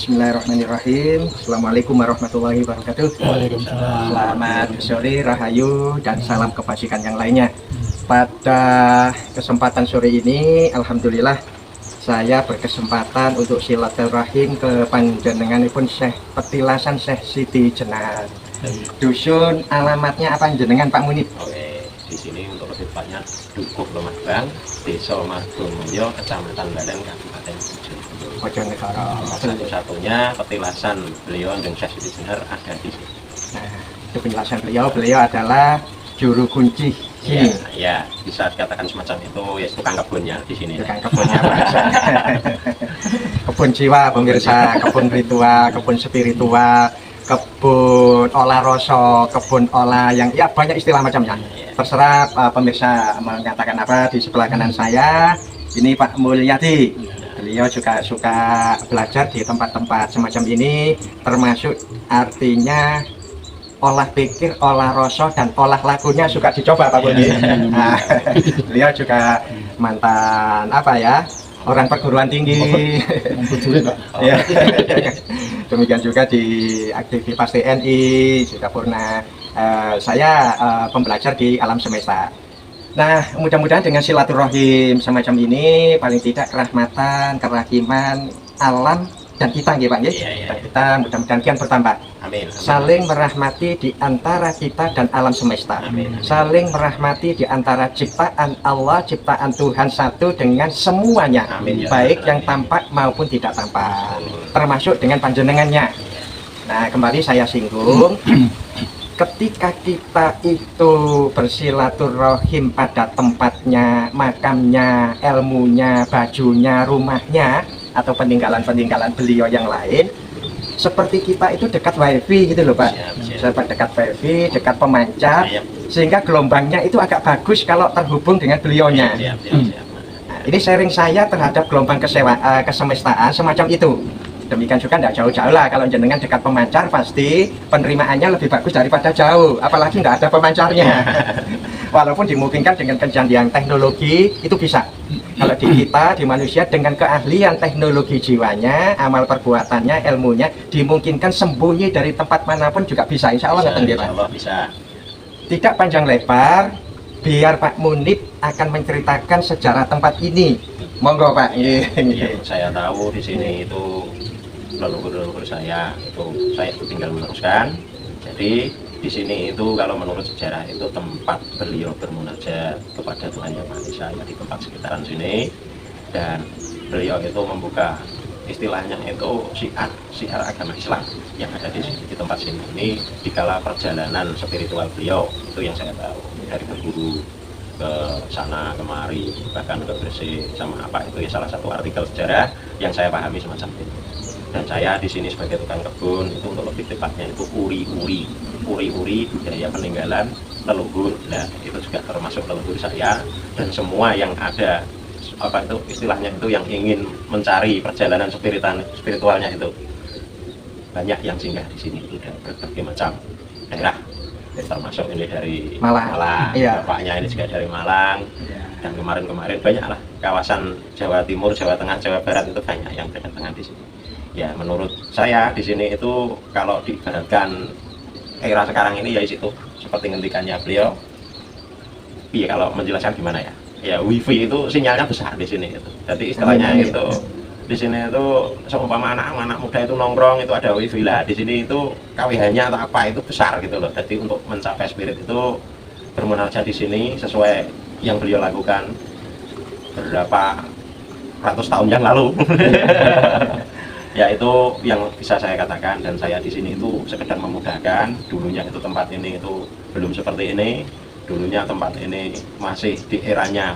Bismillahirrahmanirrahim. Assalamualaikum warahmatullahi wabarakatuh. Waalaikumsalam. Selamat sore, rahayu, dan salam kebajikan yang lainnya. Pada kesempatan sore ini, alhamdulillah saya berkesempatan untuk silaturahim ke panjenenganipun Syekh Petilasan Syekh Siti Jenar. Dusun alamatnya apa jenengan Pak Munib? Oke, di sini untuk lebih banyak Dukuh Lumajang, Desa Margomulyo, Kecamatan Badan, Kabupaten Bojonegoro. Satu-satunya petilasan beliau yang Syekh Siti Jenar ada di sini. Nah, itu penjelasan beliau adalah juru kunci sini. Ya, bisa dikatakan semacam itu, ya tukang kebunnya di sini. Tukang kebunnya kebun jiwa pemirsa, kebun ritual, kebun spiritual, kebun olah rasa, kebun olah yang ya banyak istilah macamnya. Terserah pemirsa mengatakan apa. Di sebelah kanan saya ini Pak Mulyadi. Beliau juga suka belajar di tempat-tempat semacam ini, termasuk artinya olah pikir, olah rasa, dan olah lakunya suka dicoba Pak Budi. Nah, beliau juga mantan orang perguruan tinggi. Ya. Demikian juga di aktivitas TNI juga pernah. Saya pembelajar di alam semesta. Nah, mudah-mudahan dengan silaturahim semacam ini paling tidak kerahmatan, kerahiman alam dan kita nggih Pak nggih. Dan kita mudah-mudahan kian bertambah. Amin. Saling merahmati di antara kita dan alam semesta. Amin. Saling merahmati di antara ciptaan Allah, ciptaan Tuhan satu dengan semuanya. Amin. Baik yang tampak maupun tidak tampak. Termasuk dengan panjenengannya. Nah, kembali saya singgung ketika kita itu bersilaturahim pada tempatnya, makamnya, ilmunya, bajunya, rumahnya, atau peninggalan-peninggalan beliau yang lain, seperti kita itu dekat wifi gitu loh Pak. Dekat wifi, dekat pemancar, sehingga gelombangnya itu agak bagus kalau terhubung dengan beliaunya. Nah, ini sharing saya terhadap gelombang kesemestaan semacam itu. Demikian juga tidak jauh-jauh lah, kalau jenengan dekat pemancar pasti penerimaannya lebih bagus daripada jauh, apalagi nggak ada pemancarnya. Walaupun dimungkinkan dengan kejadian teknologi itu bisa. Kalau di kita, di manusia dengan keahlian teknologi jiwanya, amal perbuatannya, ilmunya, dimungkinkan sembunyi dari tempat manapun juga bisa. Insya Allah bisa. Tidak panjang lebar, biar Pak Munib akan menceritakan sejarah tempat ini. Monggo Pak. Iya, saya tahu di sini itu leluhur saya itu tinggal meneruskan. Jadi di sini itu kalau menurut sejarah itu tempat beliau bermunajat kepada Tuhan Yang Maha Esa, di tempat sekitaran sini, dan beliau itu membuka istilahnya itu syiar agama Islam yang ada di sini, di tempat sini. Ini dikala perjalanan spiritual beliau itu yang saya tahu, dari berburu ke sana kemari, bahkan ke Gresik sama apa itu ya, salah satu artikel sejarah yang saya pahami semacam itu. Dan saya di sini sebagai tukang kebun itu untuk lebih tepatnya itu uri-uri budaya peninggalan leluhur. Nah, itu juga termasuk leluhur saya, dan semua yang ada itu istilahnya itu yang ingin mencari perjalanan spiritualnya itu banyak yang singgah di sini itu, dan berbagai macam daerah, termasuk ini dari Malang. Iya. Bapaknya ini juga dari Malang. Dan kemarin banyaklah kawasan Jawa Timur, Jawa Tengah, Jawa Barat itu banyak yang berdatangan di sini. Ya, menurut saya di sini itu kalau diibaratkan era sekarang ini ya situ seperti ngendikannya beliau. Iya, kalau menjelaskan gimana ya? Ya, wifi itu sinyalnya besar di sini itu. Jadi istilahnya itu di sini itu seumpama anak muda itu nongkrong itu ada wifi lah. Di sini itu KWH-nya atau apa itu besar gitu loh. Jadi untuk mencapai spirit itu bermunajat di sini sesuai yang beliau lakukan berapa ratus tahun yang lalu. Ya, itu yang bisa saya katakan, dan saya di sini itu sekedar memudahkan. Dulunya itu tempat ini itu belum seperti ini. Dulunya tempat ini masih di eranya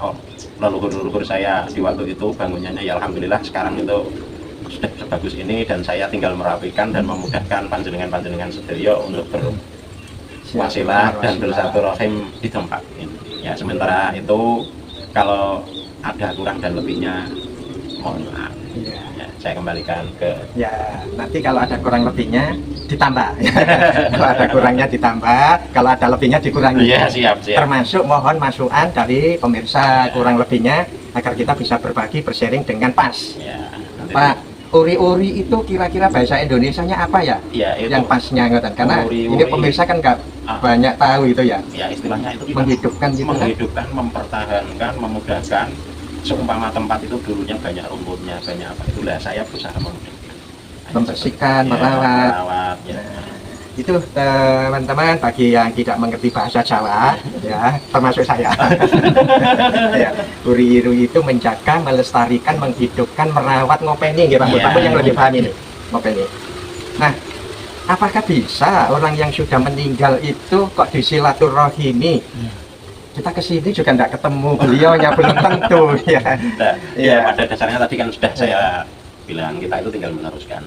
leluhur saya di waktu itu bangunannya, ya alhamdulillah sekarang itu sudah sebagus ini, dan saya tinggal merapikan dan memudahkan panjenengan sedaya untuk berwasilah dan bersilaturahim di tempat ini. Ya, sementara itu kalau ada kurang dan lebihnya mohon maaf. Ya, saya kembalikan ke nanti kalau ada kurang lebihnya ditambah. Kalau ada kurangnya ditambah, kalau ada lebihnya dikurangi. Iya, siap. Termasuk mohon masukan dari pemirsa kurang lebihnya agar kita bisa berbagi, bersharing dengan pas. Ya, Pak, uri-uri itu kira-kira bahasa Indonesianya apa ya? Ya, itu Yang pasnya ngoten. Karena uri-uri. ini pemirsa kan nggak banyak tahu itu ya. ya istilahnya itu kita Menghidupkan gitu kan. menghidupkan, mempertahankan, memudahkan. Seumpama tempat itu dulunya banyak rumputnya, banyak apa itulah saya berusaha memudahkan. Membersihkan, Ya, merawat. ya. Itu teman-teman bagi yang tidak mengerti bahasa Jawa ya, termasuk saya. Ya, uri-uri itu menjaga, melestarikan, menghidupkan, merawat, ngopeni nggih Pak. Ya. Bapak yang lebih paham ini, ngopeni. Nah, apakah bisa orang yang sudah meninggal itu kok disilaturahimi? Kita kesini juga tidak ketemu beliaunya, belum tentu ya. Nah, Iya. ya pada dasarnya tadi kan sudah saya bilang kita itu tinggal meneruskan.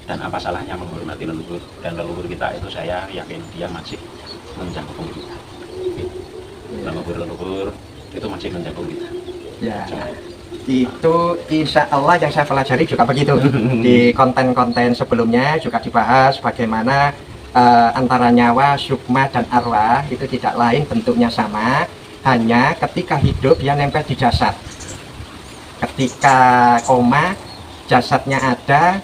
Dan apa salahnya menghormati leluhur, dan leluhur kita itu saya yakin dia masih menjaga kita. Leluhur itu masih menjaga kita. Ya, itu insya Allah yang saya pelajari juga begitu. Di konten-konten sebelumnya juga dibahas bagaimana antara nyawa, sukma, dan arwah itu tidak lain, bentuknya sama, hanya ketika hidup dia nempel di jasad. Ketika koma, jasadnya ada,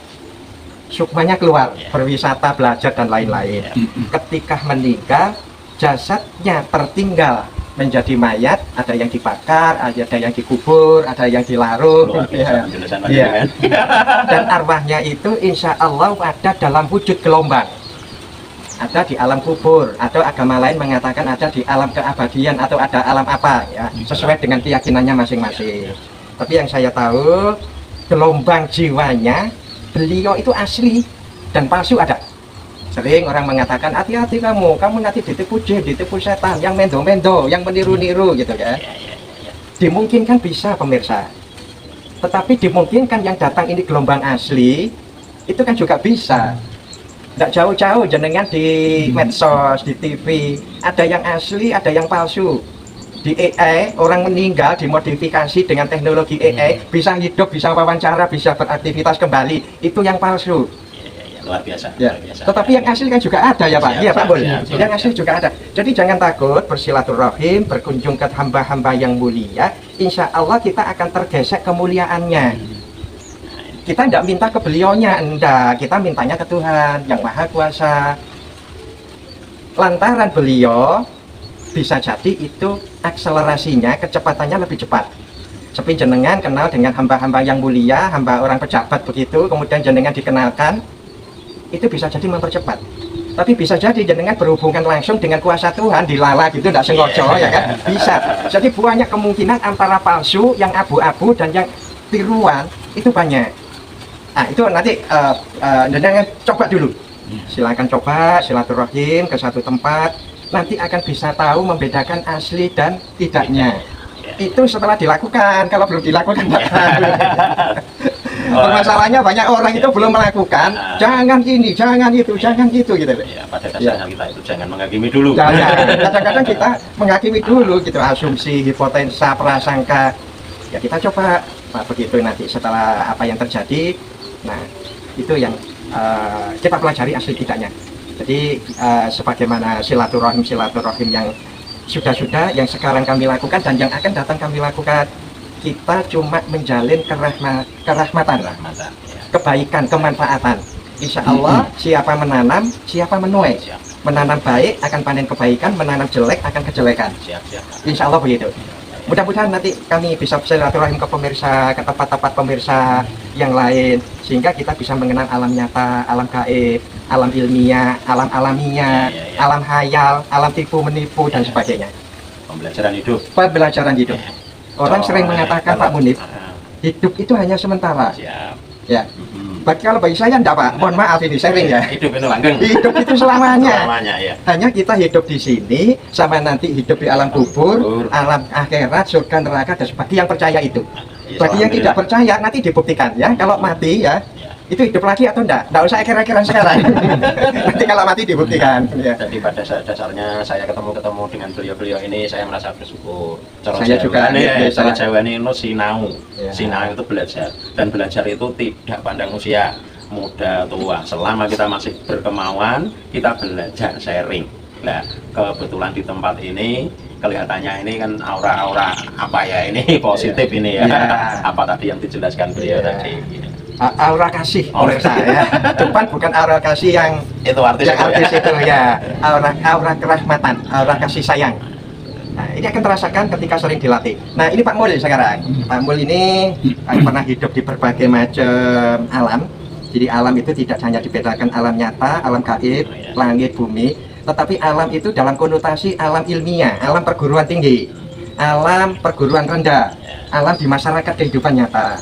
sukmanya keluar, berwisata, belajar, dan lain-lain. Ketika meninggal, jasadnya tertinggal menjadi mayat, ada yang dibakar, ada yang dikubur, ada yang dilarung. Luar biasa penjelasan tadi, Iya. kan? Dan arwahnya itu insya Allah ada dalam wujud gelombang. Ada di alam kubur, atau agama lain mengatakan ada di alam keabadian, atau ada alam apa ya, sesuai dengan keyakinannya masing-masing. Tapi yang saya tahu, gelombang jiwanya beliau itu asli dan palsu ada. Sering orang mengatakan hati-hati kamu nanti ditipu jin, ditipu setan, yang mendo-mendo, yang meniru-niru gitu ya. Dimungkinkan bisa pemirsa, tetapi dimungkinkan yang datang ini gelombang asli, itu kan juga bisa. Tidak jauh-jauh jenengan di medsos, di TV, ada yang asli, ada yang palsu. Di AI, orang meninggal dimodifikasi dengan teknologi AI, bisa hidup, bisa wawancara, bisa beraktivitas kembali. Itu yang palsu. Luar biasa, Ya. luar biasa. Tetapi yang asli kan juga ada ya Pak. Siap, Iya Pak siap, Bul. siap, siap. Yang asli juga ada. Jadi jangan takut bersilaturahim, berkunjung ke hamba-hamba yang mulia. Insya Allah kita akan tergesek kemuliaannya. Kita tidak minta ke beliaunya, enggak. Kita mintanya ke Tuhan yang Maha Kuasa. Lantaran beliau bisa jadi itu akselerasinya, kecepatannya lebih cepat. Seperti jenengan kenal dengan hamba-hamba yang mulia, hamba orang pejabat begitu, kemudian jenengan dikenalkan, itu bisa jadi mempercepat. Tapi bisa jadi jenengan berhubungan langsung dengan kuasa Tuhan, dilala gitu, tidak sengaja ya kan, bisa. Jadi banyak kemungkinan antara palsu, yang abu-abu, dan yang tiruan, itu banyak. Nah itu nanti jenengan coba dulu. Silakan coba silaturahim ke satu tempat, nanti akan bisa tahu membedakan asli dan tidaknya. Itu setelah dilakukan, kalau belum dilakukan nggak tahu. Permasalahannya banyak orang itu belum melakukan, jangan ini, jangan itu gitu. Ya, pada dasarnya kita itu jangan menghakimi dulu. Jangan, kadang-kadang kita menghakimi dulu gitu, asumsi, hipotensa, prasangka. Ya kita coba begitu nanti setelah apa yang terjadi. Nah itu yang kita pelajari asli tidaknya. Jadi sebagaimana silaturahim yang sudah yang sekarang kami lakukan dan yang akan datang kami lakukan, kita cuma menjalin kerahmatan, kebaikan, kemanfaatan. Insya Allah siapa menanam, siapa menuai. Menanam baik akan panen kebaikan, menanam jelek akan kejelekan. Insya Allah begitu. Mudah-mudahan nanti kami bisa silaturahim ke pemirsa, ke tempat-tempat pemirsa yang lain, sehingga kita bisa mengenal alam nyata, alam gaib, alam ilmiah, alam alamiah, alam hayal, alam tipu menipu, dan sebagainya. Pembelajaran hidup. Pembelajaran hidup. Orang sering mengatakan Pak Munif, hidup itu hanya sementara. Siap. Ya. Kalau bagi saya enggak Pak, mohon maaf ini sharing ya. Hidup itu langgeng. Hidup itu selamanya. Selamanya ya. Hanya kita hidup di sini, sama nanti hidup di alam kubur, alam akhirat, surga, neraka, dan sebagainya yang percaya itu. Bagi yang tidak percaya nanti dibuktikan ya, kalau mati ya, itu hidup lagi atau enggak usah kira-kira sekarang. Nanti kalau mati dibuktikan ya. Jadi pada dasarnya saya ketemu dengan beliau ini, saya merasa bersyukur. Saya juga cara Jawa ini sinau. Ya. Sinau itu belajar, dan belajar itu tidak pandang usia, muda tua, selama kita masih berkemauan kita belajar sharing. Nah kebetulan di tempat ini kelihatannya ini kan aura-aura apa ya ini positif ini ya. Apa tadi yang dijelaskan beliau tadi. aura kasih pemirsa ya. Cuman bukan aura kasih yang Itu artis yang itu ya. artis itu ya. Aura kerahmatan, aura kasih sayang. Nah, ini akan terasakan ketika sering dilatih. Nah, ini Pak Mul sekarang. Pak Mul ini pernah hidup di berbagai macam alam. Jadi alam itu tidak hanya dibedakan alam nyata, alam gaib, langit, bumi, tetapi alam itu dalam konotasi alam ilmiah, alam perguruan tinggi, alam perguruan rendah, alam di masyarakat kehidupan nyata.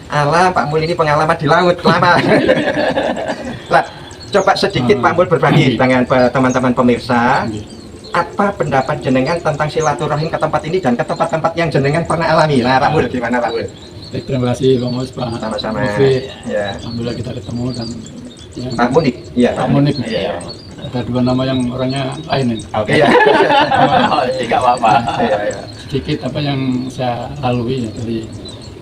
Alam Pak Mul ini pengalaman di laut lama. Nah, coba sedikit Pak Mul berbagi dengan teman-teman pemirsa. Apa pendapat jenengan tentang silaturahim ke tempat ini dan ke tempat-tempat yang jenengan pernah alami? Nah, Pak Mul gimana Pak Mul? Terima kasih Bang Mus, Pak. Sama-sama. Mufid. Ya. Alhamdulillah kita ketemu dan ya, Pak Munik. Iya. Pak Munik. Iya. Ada dua nama yang orangnya lain ini. Oke. Iya. Oh, tidak apa-apa. Iya, iya. Sedikit apa yang saya lalui ya, dari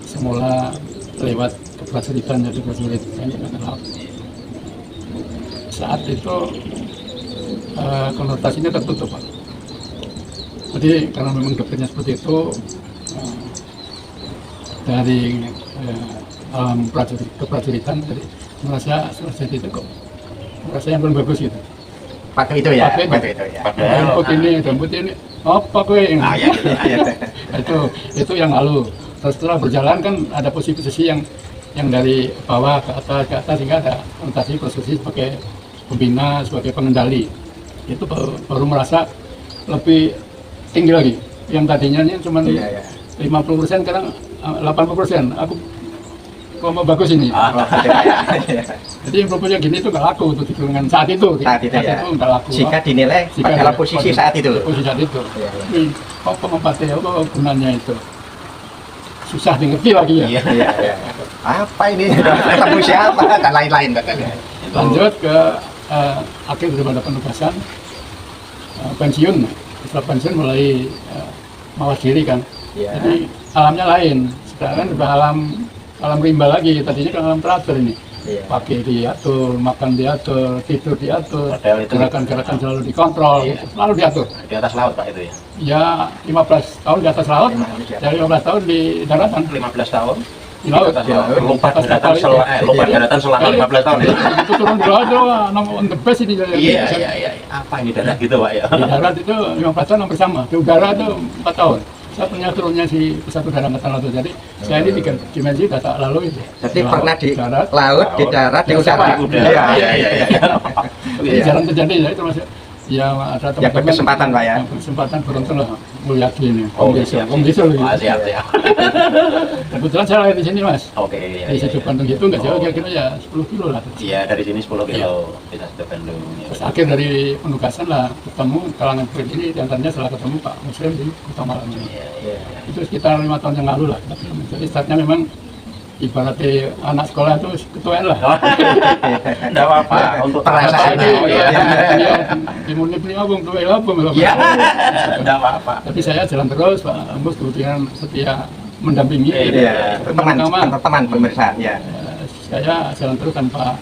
semula lewat keprajuritan jadi prajurit TNI Angkatan Laut. Saat itu konotasinya tertutup, Pak. Jadi karena memang dokternya seperti itu, dari alam keprajuritan, jadi merasa selesai itu kok merasa yang paling bagus gitu. Pakai itu ya. Pakai itu. Pakai itu ya. Rumput ini, apa kue ini? Ah, ya, Iya. itu yang lalu. Terus setelah berjalan kan ada posisi-posisi yang dari bawah ke atas sehingga ada konotasi posisi sebagai pembina, sebagai pengendali. Itu baru merasa lebih tinggi lagi. Yang tadinya cuma Iya, iya. 50%, sekarang 80%. Aku kok mau bagus ini. Oh, betul ya. Iya. Jadi proposal gini itu nggak laku untuk dengan saat itu. Saat itu ya. Itu nggak laku. Jika dinilai dalam posisi saat itu. Posisi saat itu. Iya, iya. Tapi apa manfaatnya, apa gunanya itu? Susah dimengerti lagi ya. Iya. Iya, iya. Apa ini? Ketemu siapa dan lain-lain katanya. Lanjut ke akhir daripada penugasan, pensiun. Setelah pensiun mulai mawas diri kan. Iya. Jadi alamnya lain. Sekarang sudah alam rimba lagi. Tadinya kan alam teratur ini. Iya. Pakai diatur, makan diatur, tidur diatur, Padahal itu- gerakan-gerakan selalu dikontrol, Iya. selalu diatur. Di atas laut Pak itu ya. Ya 15 tahun di atas laut, 15 di atas. dari 15 tahun di daratan, 15 tahun di laut. di atas Di laut. laut. Lompat Pas daratan kapal itu. lompat Iya. daratan selama 15 tahun ya. Itu turun di laut, on the best ini. Iya, iya, iya. Apa ini darat gitu Pak ya? Di darat itu 15 tahun hampir sama, di udara itu 4 tahun. Saya punya turunnya si pesawat udara Angkatan Laut, jadi saya ini 3 dimensi udah tak lalu itu. Jadi Laut, pernah di darat, laut, di darat, di udara. Di udara. Iya. Iya, iya, iya. Jadi Iya. jalan terjadi ya itu masih ya ada teman-teman berkesempatan, Pak, ya. yang berkesempatan beruntung lah Mulyadi ini Oh, Om Deso siap, Om Deso lagi. Ah, siap, siap. Kebetulan saya lahir di sini Mas Oke, iya, di iya, situ iya. Bandung itu nggak jauh, kira-kira ya 10 kilo lah. Iya, dari sini 10 kilo kita sudah Bandung. Ya, Terus akhir dari penugasan lah ketemu kalangan murid ini, diantaranya setelah ketemu Pak Muslim di Kota Malang ini. Iya, iya. Itu sekitar 5 tahun yang lalu lah. Jadi startnya memang ibaratnya anak sekolah itu ketuaan lah. Enggak apa-apa untuk Perasaan. tahapan. Oh, iya. Imunnya punya abang tuh abang. Iya. Enggak apa-apa. Tapi saya jalan terus, Pak Mus kemudian setia mendampingi. Iya. Teman pemirsa. Ya. Saya jalan terus tanpa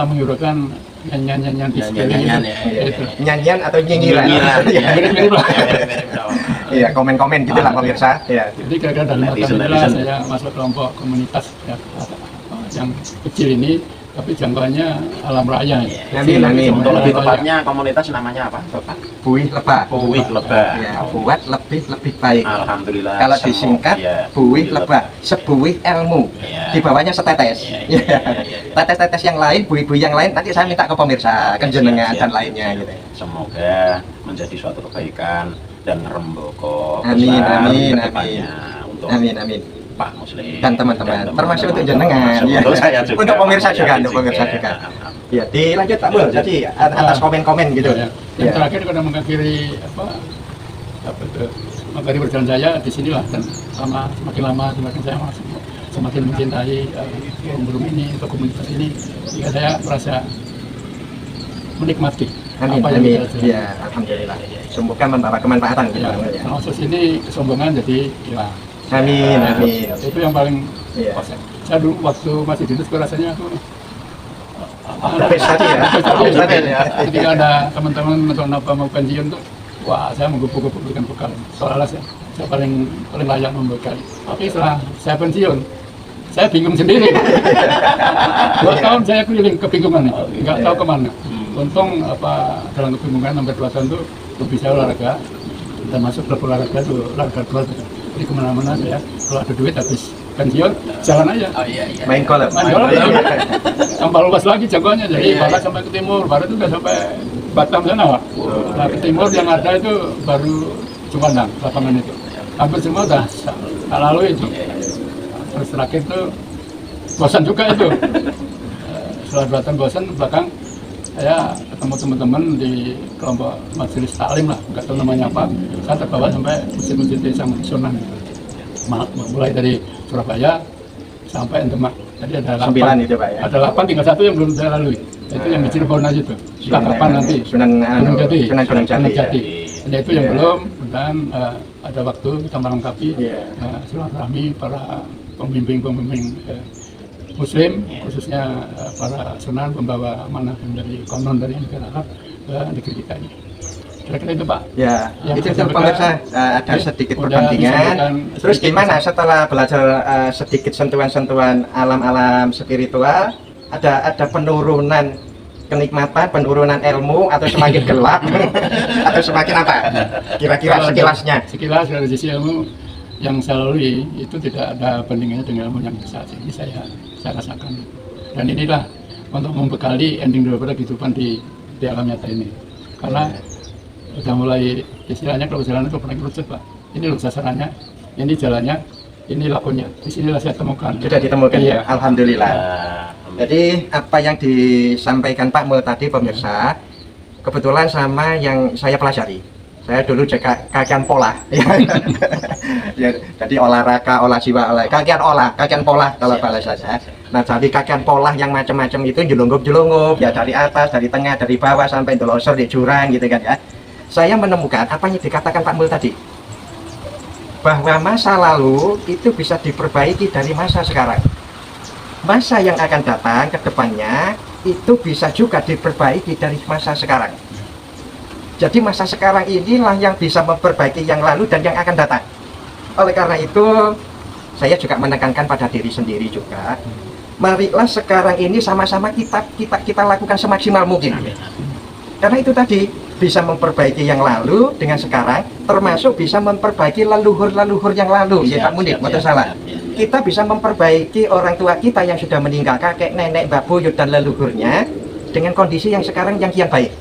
menghiraukan nyanyian-nyanyian di sekeliling Nyanyian, itu. ya, Itu. Nyanyian atau nyinyiran? Nyinyiran. Iya. Mirip-mirip lah. Mirip-mirip, enggak apa-apa. Iya, komen-komen gitu lah pemirsa. Iya. Jadi kira-kira dari Netizen, mata inilah netizen. saya masuk kelompok komunitas ya, yang kecil ini, tapi jangkauannya alam raya. Iya. Amin, amin. Untuk Alam lebih raya. tepatnya komunitas namanya apa? Bapak? Buih lebah. Buih lebah. Ya, buat lebih baik. Alhamdulillah. Kalau semua- disingkat, iya, buih lebah, sebuih ilmu. Iya. Di bawahnya setetes. Iya, Ya. iya, iya, iya. Tetes-tetes yang lain, buih-buih yang lain, nanti saya minta ke pemirsa, ke jenengan Siap, dan siap, lainnya siap. gitu. Semoga menjadi suatu kebaikan dan remboko Amin, besar amin, ke depannya untuk Amin, amin. Pak Muslim Dan teman-teman, termasuk untuk jenengan. termasuk Ya. untuk saya juga, Untuk pemirsa Pak juga, Muslim untuk pemirsa juga. Amin. Ya, dilanjut Pak Bul. Jadi atas komen-komen gitu. Ya. Yang Ya. terakhir karena mengakhiri apa itu mengakhiri perjalanan saya di sinilah, dan semakin lama semakin saya semakin mencintai burung ini atau komunitas ini, sehingga saya merasa menikmati Amin, apa yang amin. kita jalan. Ya, alhamdulillah. Semoga membawa kemanfaatan gitu. Ya, Ya. termasuk ini kesombongan jadi hilang. Amin, amin. Itu yang paling Iya. saya dulu waktu masih di Dinas rasanya aku Habis tadi ya. Habis tadi ya. ketika ada teman-teman atau apa mau pensiun tuh, wah saya menggupu-gupu berikan bekal. Soalnya saya paling layak membekali. Tapi setelah saya pensiun, saya bingung sendiri. 2 tahun saya keliling kebingungan itu, nggak tahu kemana. Untung dalam kebingungan sampai 2 tahun itu lebih saya olahraga, kita masuk klub olahraga itu olahraga golf. Jadi kemana-mana saya kalau ada duit habis pensiun jalan aja. Main golf. Main golf ya. Tambah luas lagi jangkauannya, jadi barat sampai ke timur, barat itu udah sampai Batam sana, Pak. Nah ke timur yang ada itu baru Cumandang, lapangan itu. Hampir semua udah tak lalu itu. Terus terakhir itu bosan juga itu. Setelah 2 tahun bosan, belakang saya ketemu teman-teman di kelompok majelis taklim lah, nggak tahu namanya apa. Saya terbawa sampai masjid-masjid desa Sunan. Mulai dari Surabaya sampai Demak. Jadi ada 9 itu Pak ya. Ada 8, tinggal 1 yang belum saya lalui. Itu yang di Cirebon aja tuh. Entah kapan nanti. Sunan Jati. Sunan Jati. Jati. Dan itu yang belum. Dan ada waktu kita melengkapi silaturahmi para pembimbing Muslim, khususnya para sunan pembawa amanah dari konon dari negara Arab ke negeri kita ini. Kira-kira itu Pak. Ya, Yang itu saya pemirsa ada sedikit perbandingan. Terus gimana setelah belajar sedikit sentuhan-sentuhan alam-alam spiritual, ada penurunan kenikmatan, penurunan ilmu, atau semakin gelap, atau semakin apa? Kira-kira sekilasnya. Sekilas dari sisi ilmu yang saya lalui itu tidak ada bandingannya dengan ilmu yang saat ini saya rasakan. Dan inilah untuk membekali ending daripada kehidupan di alam nyata ini. Karena sudah mulai istilahnya kalau jalan itu pernah kerucut Pak. Ini loh sasarannya, ini jalannya, ini lakunya. Disinilah saya temukan. Sudah ditemukan ya, Alhamdulillah. Jadi apa yang disampaikan Pak Mul tadi pemirsa, kebetulan sama yang saya pelajari. Saya dulu jaga kakian pola. Ya, jadi olahraga, olah jiwa, kakian pola kalau bahasa saya. Nah, jadi kakian pola yang macam-macam itu jelunggup ya, dari atas, dari tengah, dari bawah sampai delosor di jurang gitu kan ya. Saya menemukan apa yang dikatakan Pak Mul tadi, bahwa masa lalu itu bisa diperbaiki dari masa sekarang. Masa yang akan datang ke depannya itu bisa juga diperbaiki dari masa sekarang. Jadi masa sekarang inilah yang bisa memperbaiki yang lalu dan yang akan datang. Oleh karena itu, saya juga menekankan pada diri sendiri juga. Marilah sekarang ini sama-sama kita lakukan semaksimal mungkin. Karena itu tadi bisa memperbaiki yang lalu dengan sekarang, termasuk bisa memperbaiki leluhur-leluhur yang lalu. Ya Pak Munir, betul salah. Kita bisa memperbaiki orang tua kita yang sudah meninggal, kakek, nenek, mbak buyut dan leluhurnya dengan kondisi yang sekarang yang kian baik.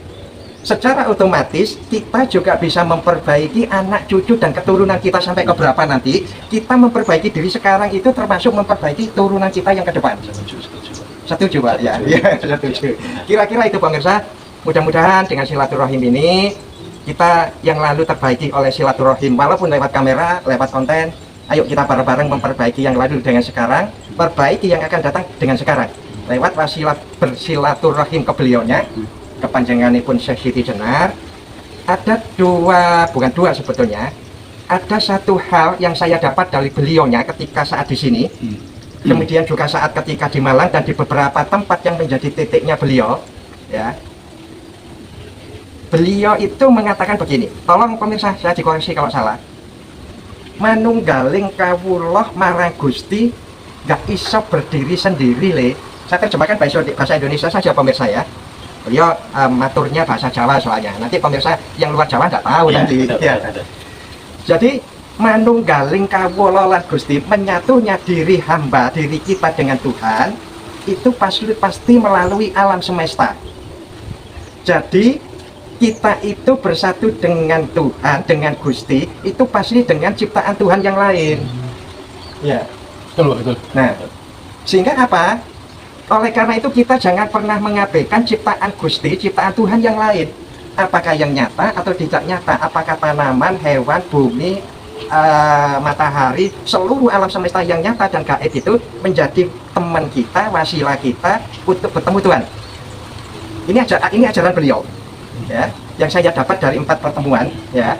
Secara otomatis kita juga bisa memperbaiki anak cucu dan keturunan kita sampai ke berapa nanti. Kita memperbaiki diri sekarang itu termasuk memperbaiki turunan kita yang ke depan. Setuju Pak? Ya, setuju. Kira-kira itu pemirsa. Mudah-mudahan dengan silaturahim ini kita yang lalu terbaiki oleh silaturahim, walaupun lewat kamera, lewat konten. Ayo kita bareng-bareng memperbaiki yang lalu dengan sekarang, perbaiki yang akan datang dengan sekarang. Lewat wasilah bersilaturahim ke beliaunya, kepanjanganipun Syekh Siti Jenar. Ada bukan dua sebetulnya. Ada satu hal yang saya dapat dari beliaunya ketika saat di sini, kemudian juga saat ketika di Malang dan di beberapa tempat yang menjadi titiknya beliau, ya. Beliau itu mengatakan begini, tolong pemirsa saya dikoreksi kalau salah. Manunggaling kawuloh marang Gusti gak iso berdiri sendiri le. Saya terjemahkan bahasa Indonesia saja pemirsa ya. Beliau maturnya bahasa Jawa soalnya. Nanti pemirsa yang luar Jawa nggak tahu nanti. Ya. Jadi manunggaling kawuloh lan Gusti, menyatunya diri hamba, diri kita dengan Tuhan itu pasti melalui alam semesta. Jadi kita itu bersatu dengan Tuhan, dengan Gusti, itu pasti dengan ciptaan Tuhan yang lain. Ya. Betul. Nah, sehingga apa? Oleh karena itu kita jangan pernah mengabaikan ciptaan Gusti, ciptaan Tuhan yang lain. Apakah yang nyata atau tidak nyata? Apakah tanaman, hewan, bumi, matahari, seluruh alam semesta yang nyata dan gaib itu menjadi teman kita, wasilah kita untuk bertemu Tuhan. Ini ajaran beliau. Ya, yang saya dapat dari 4 pertemuan, ya.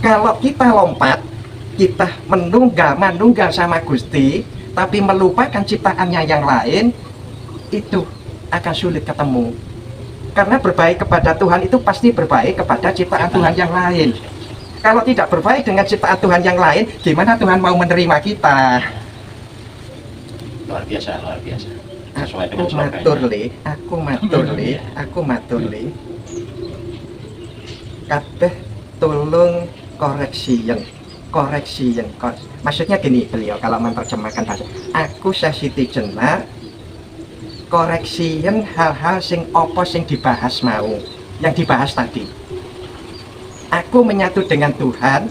Kalau kita lompat, kita menunggal sama Gusti, tapi melupakan ciptaannya yang lain, itu akan sulit ketemu. Karena berbaik kepada Tuhan itu pasti berbaik kepada ciptaan Tuhan yang lain. Kalau tidak berbaik dengan ciptaan Tuhan yang lain, gimana Tuhan mau menerima kita? luar biasa, luar biasa. Sesuai Aku dengan matur slogannya. li, aku matur li. Kabeh tolong koreksi yang maksudnya gini beliau kalau menerjemahkan bahasa. Aku Siti Jenar koreksian hal-hal sing opo sing dibahas mau, yang dibahas tadi. Aku menyatu dengan Tuhan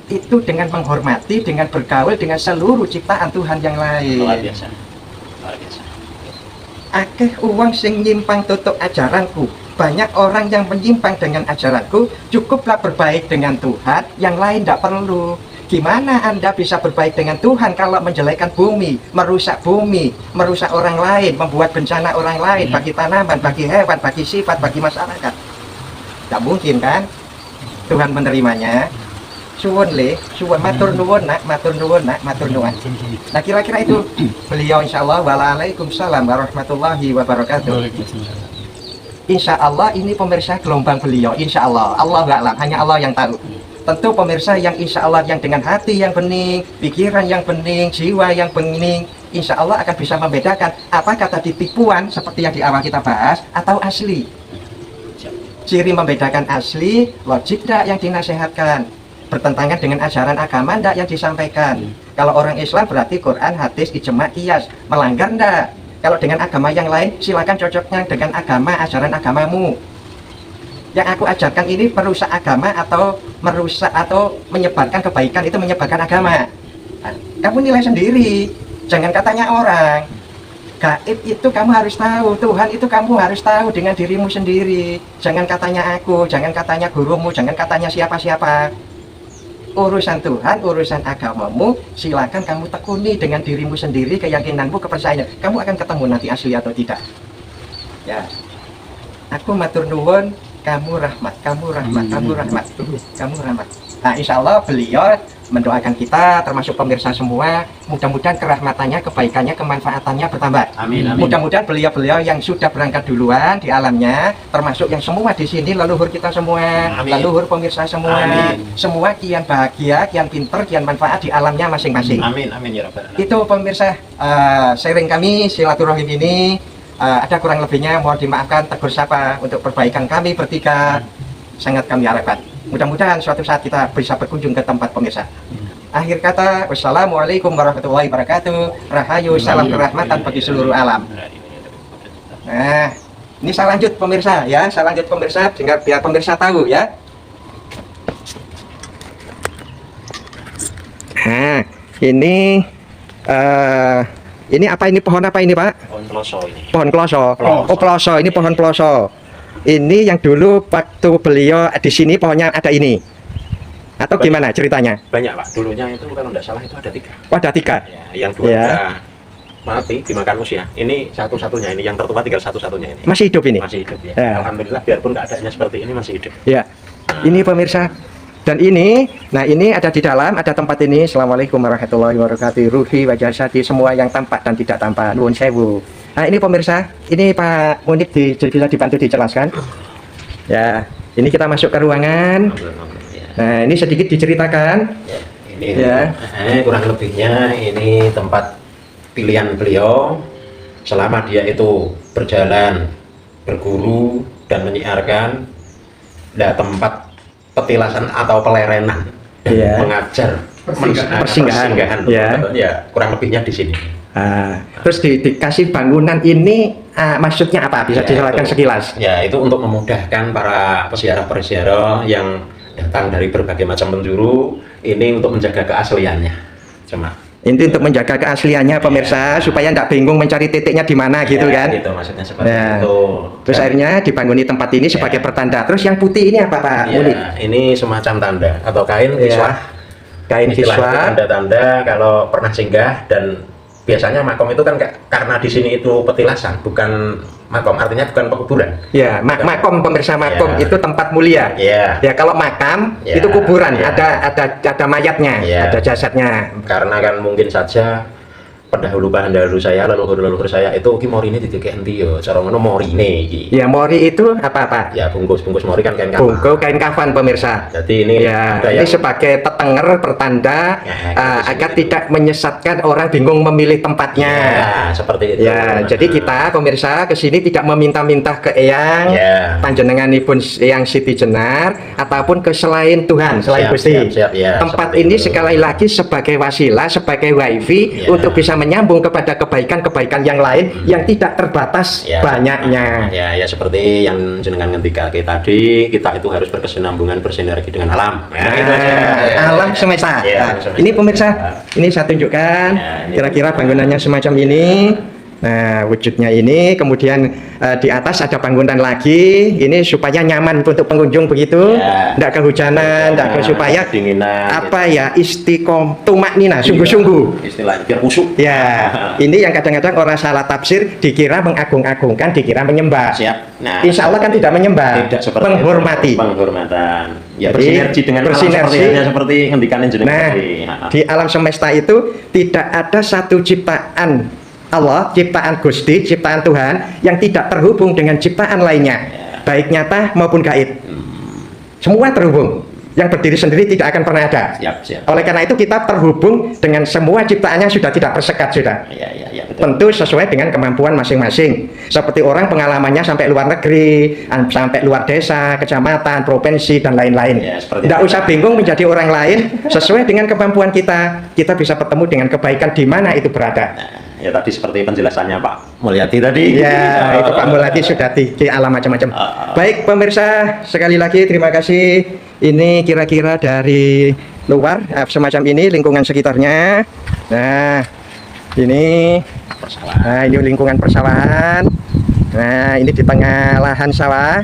itu dengan menghormati, dengan bergaul dengan seluruh ciptaan Tuhan yang lain. Luar biasa, luar biasa. Akeh uang sing nyimpang tutup ajaranku, banyak orang yang menyimpang dengan ajaranku, cukuplah berbaik dengan Tuhan, yang lain tidak perlu. Gimana Anda bisa berbaik dengan Tuhan kalau menjelekkan bumi, merusak orang lain, membuat bencana orang lain, bagi tanaman, bagi hewan, bagi sifat, bagi masyarakat? Tidak mungkin kan Tuhan menerimanya. Suwun le, suwun matur nuwun nak, matur nuwun nak, matur nuwun. Nah kira-kira itu beliau insya Allah. Waalaikumsalam warahmatullahi wabarakatuh. Waalaikumsalam. Insya Allah ini pemirsa gelombang beliau. Insya Allah, Allah nggak alam, hanya Allah yang tahu. Tentu pemirsa yang insya Allah yang dengan hati yang bening, pikiran yang bening, jiwa yang bening, insya Allah akan bisa membedakan apakah tadi tipuan seperti yang di awal kita bahas atau asli. Ciri membedakan asli, logik tidak yang dinasehatkan, bertentangan dengan ajaran agama ndak yang disampaikan. Kalau orang Islam berarti Quran, hadis, ijma, qiyas. Melanggar ndak? Kalau dengan agama yang lain silakan cocoknya dengan agama, ajaran agamamu. Yang aku ajarkan ini merusak agama atau menyebarkan kebaikan, itu menyebarkan agama. Nah, kamu nilai sendiri, jangan katanya orang. Gaib itu kamu harus tahu, Tuhan itu kamu harus tahu dengan dirimu sendiri. Jangan katanya aku, jangan katanya gurumu, jangan katanya siapa-siapa. Urusan Tuhan, urusan agamamu, silakan kamu tekuni dengan dirimu sendiri, keyakinanmu, kepercayaanmu. Kamu akan ketemu nanti asli atau tidak. Ya, aku matur nuwun, kamu rahmat, kamu rahmat, kamu rahmat, kamu rahmat. Nah, insya Allah beliau mendoakan kita, termasuk pemirsa semua, mudah-mudahan kerahmatannya, kebaikannya, kemanfaatannya bertambah. Amin, amin. Mudah-mudahan beliau-beliau yang sudah berangkat duluan di alamnya, termasuk yang semua di sini, leluhur kita semua, Amin. leluhur pemirsa semua, Amin. semua kian bahagia, kian pinter, kian manfaat di alamnya masing-masing. Amin, amin ya Rabbal Alamin. Itu pemirsa sharing kami silaturahim ini. Ada kurang lebihnya mohon dimaafkan, tegur sapa untuk perbaikan kami bertiga, sangat kami harapkan. Mudah-mudahan suatu saat kita bisa berkunjung ke tempat pemirsa. Akhir kata, wassalamualaikum warahmatullahi wabarakatuh. Rahayu, salam kerahmatan bagi seluruh alam. Nah, ini saya lanjut pemirsa ya, saya lanjut pemirsa sehingga biar pemirsa tahu ya. Nah, ini apa ini, pohon apa ini Pak? Pohon kloso ini. Pohon kloso. Kloso. Oh kloso, ini pohon kloso. Ini yang dulu waktu beliau di sini pohonnya ada ini. Atau gimana ceritanya? Banyak Pak, dulunya itu kalau tidak salah itu ada 3. Oh, ada 3. Ya, yang 2 Ya. udah mati dimakan usia. Ini satu-satunya, ini yang tertua tinggal satu-satunya ini. Masih hidup ini? Masih hidup ya. Ya. Alhamdulillah biarpun keadaannya seperti ini masih hidup. Ya. Ini pemirsa. Dan ini, nah ini ada di dalam, ada tempat ini. Assalamualaikum warahmatullahi wabarakatuh. Ruhi wajah sati, semua yang tampak dan tidak tampak. Nuwun sewu. Nah ini pemirsa, ini Pak Munib bisa dibantu dijelaskan. Ya, ini kita masuk ke ruangan. Nah ini sedikit diceritakan. Ya, ini Ya. kurang lebihnya ini tempat pilihan beliau selama dia itu berjalan, berguru dan menyiarkan. Nah, tempat petilasan atau pelerenan dan Ya. mengajar Persinggahan. Ya. ya kurang lebihnya di sini. Terus dikasih bangunan ini maksudnya apa? Bisa Ya, dijelaskan itu- sekilas? Ya, itu untuk memudahkan para peziarah-peziarah yang datang dari berbagai macam penjuru ini untuk menjaga keasliannya. Cuma Ini untuk menjaga keasliannya pemirsa supaya tidak bingung mencari titiknya di mana gitu ya, kan? gitu maksudnya seperti Nah, itu. terus Dan- akhirnya dibanguni tempat ini sebagai Ya. pertanda. Terus yang putih ini apa Pak Munib? ya, ini semacam tanda atau kain Ya. kiswah. Kain Istilah itu kiswah. tanda-tanda kalau pernah singgah. Dan biasanya makom itu kan karena di sini itu petilasan, bukan makom, artinya bukan pekuburan. Ya, makom pemirsa, makom Ya. itu tempat mulia. Ya, Ya kalau makam Ya. itu kuburan, Ya. ada mayatnya, Ya. ada jasadnya. karena kan mungkin saja pendahulu saya, leluhur saya itu ki morine didekek endi ya? Cara ngono morine iki. Ya, mori itu apa-apa? Ya bungkus mori kan kain kafan. Bungkus kain kafan pemirsa. Jadi ini Ya, ada ini yang sebagai petenger pertanda agar tidak menyesatkan orang bingung memilih tempatnya. ya, seperti itu. Ya, jadi kita pemirsa ke sini tidak meminta-minta ke Eyang, Ya. panjenenganipun Eyang Siti Jenar ataupun ke selain Tuhan, selain Siap, Gusti. siap, ya, Tempat seperti ini itu. sekali lagi sebagai wasilah, sebagai wifi Ya. untuk bisa menyambung kepada kebaikan-kebaikan yang lain yang tidak terbatas Ya. banyaknya. Ya seperti yang jenengan ngendikake tadi, kita itu harus berkesinambungan, bersinergi dengan alam. Ya, itu aja. Alam semesta. Ya, Nah, semesta. ini pemirsa, ini saya tunjukkan Ya, ini kira-kira bangunannya semacam ini. Nah, wujudnya ini, kemudian di atas ada bangunan lagi, ini supaya nyaman untuk pengunjung begitu, Ya. tidak kehujanan, tidak supaya kedinginan. apa ya, tumak nina, sungguh-sungguh. Istilahnya biar kusuk. Ya, ini yang kadang-kadang orang salah tafsir, dikira mengagung-agungkan, dikira menyembah. Siap. Nah, Insya Allah kan tidak menyembah, tidak seperti menghormati. itu. Penghormatan. Ya Jadi, bersinergi dengan alam bersinergi. seperti ngendikane jenengan Nah, tadi. di alam semesta itu tidak ada satu ciptaan Allah, ciptaan Gusti, ciptaan Tuhan yang tidak terhubung dengan ciptaan lainnya, baik nyata maupun gaib. Semua terhubung. Yang berdiri sendiri tidak akan pernah ada. Siap. Oleh karena itu kita terhubung dengan semua ciptaannya, sudah tidak tersekat sudah. Ya, betul. Tentu sesuai dengan kemampuan masing-masing. Seperti orang pengalamannya sampai luar negeri, sampai luar desa, kecamatan, provinsi, dan lain-lain. Ya, seperti Tidak itu. usah bingung menjadi orang lain, sesuai dengan kemampuan kita. Kita bisa bertemu dengan kebaikan di mana itu berada. Ya tadi seperti penjelasannya Pak Mulyadi tadi. Ya, itu Pak Muladi sudah di alam macam-macam. Baik pemirsa, sekali lagi terima kasih. Ini kira-kira dari luar, semacam ini lingkungan sekitarnya. Nah, ini lingkungan persawahan. Nah, ini di tengah lahan sawah.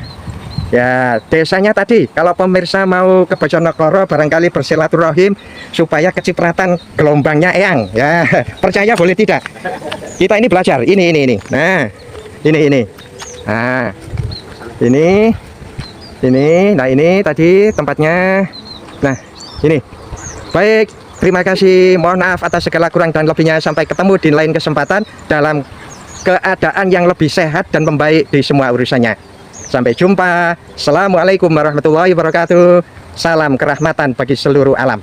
Ya, desanya tadi, kalau pemirsa mau ke Bojonegoro barangkali bersilaturahim supaya kecipratan gelombangnya Eyang. Ya, percaya boleh tidak? Kita ini belajar. Ini. Nah, ini. Nah, ini. Nah, ini tadi tempatnya. Nah, ini. Baik, terima kasih. Mohon maaf atas segala kurang dan lebihnya. Sampai ketemu di lain kesempatan dalam keadaan yang lebih sehat dan membaik di semua urusannya. Sampai jumpa. Assalamualaikum warahmatullahi wabarakatuh. Salam kerahmatan bagi seluruh alam.